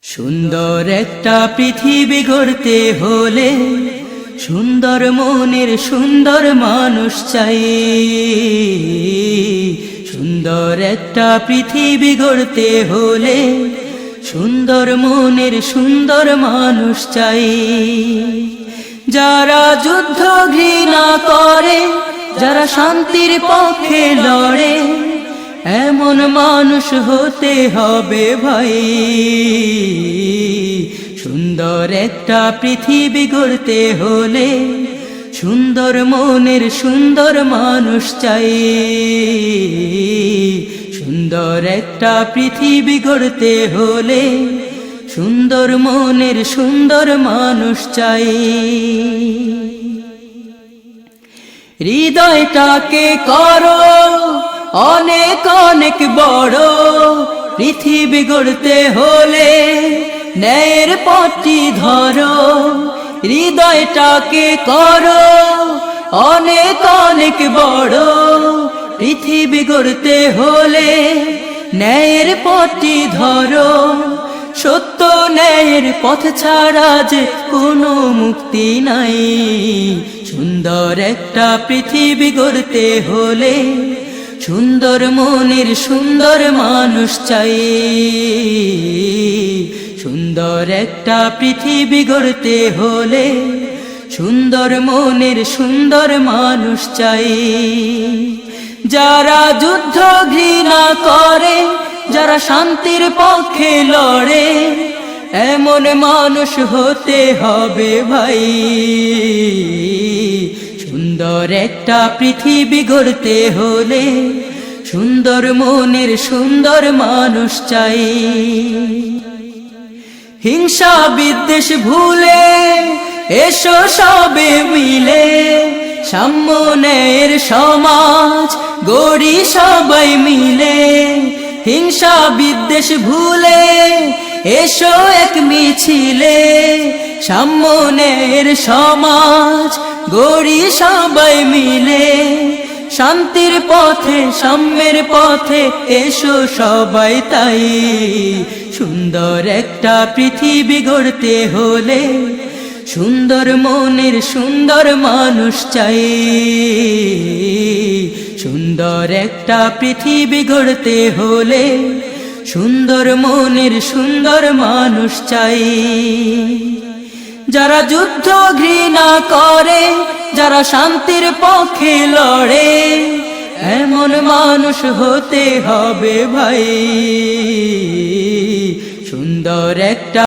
সুন্দর একটা পৃথিবী গড়তে হলে সুন্দর মনের সুন্দর মানুষ চাই। সুন্দর একটা পৃথিবী গড়তে হলে সুন্দর মনের সুন্দর মানুষ চাই। যারা যুদ্ধ ঘৃণা করে, যারা শান্তির পক্ষে লড়ে, এমন মানুষ হতে হবে ভাই। সুন্দর একটা পৃথিবী গড়তে হলে সুন্দর মনের সুন্দর মানুষ চাই। সুন্দর একটা পৃথিবী গড়তে হলে সুন্দর মনের সুন্দর মানুষ চাই। হৃদয়টাকে করো অনেক অনেক বড়, পৃথিবী গড়তে হলে ন্যায়ের পথটি ধরো। হৃদয়টাকে করো অনেক অনেক বড়, পৃথিবী গড়তে হলে ন্যায়ের পথটি ধরো। সত্য ন্যায়ের পথ ছাড়া যে কোনো মুক্তি নাই। সুন্দর একটা পৃথিবী গড়তে হলে সুন্দর মনের সুন্দর মানুষ চাই। সুন্দর একটা পৃথিবী গড়তে হলে সুন্দর মনের সুন্দর মানুষ চাই। যারা যুদ্ধ ঘৃণা করে, যারা শান্তির পক্ষে লড়ে, এমন মানুষ হতে হবে ভাই। সুন্দর একটা পৃথিবী গড়তে হলে সুন্দর মনের সুন্দর মানুষ চাই। হিংসা বিদ্বেষ ভুলে এসো সবে মিলে, সাম্য ন্যায়ের সমাজ গড়ি সবাই মিলে। হিংসা বিদ্বেষ ভুলে এসো এক মিছিলে, সাম্য ন্যায়ের সমাজ গড়ি সবাই মিলে। শান্তির পথে সাম্যের পথে এসো সবাই তাই। সুন্দর একটা পৃথিবী গড়তে হলে সুন্দর মনের সুন্দর মানুষ চাই। সুন্দর একটা পৃথিবী গড়তে হলে সুন্দর মনের সুন্দর মানুষ চাই। যারা যুদ্ধ ঘৃণা করে, যারা শান্তির পক্ষে লড়ে, এমন মানুষ হতে হবে ভাই। সুন্দর একটা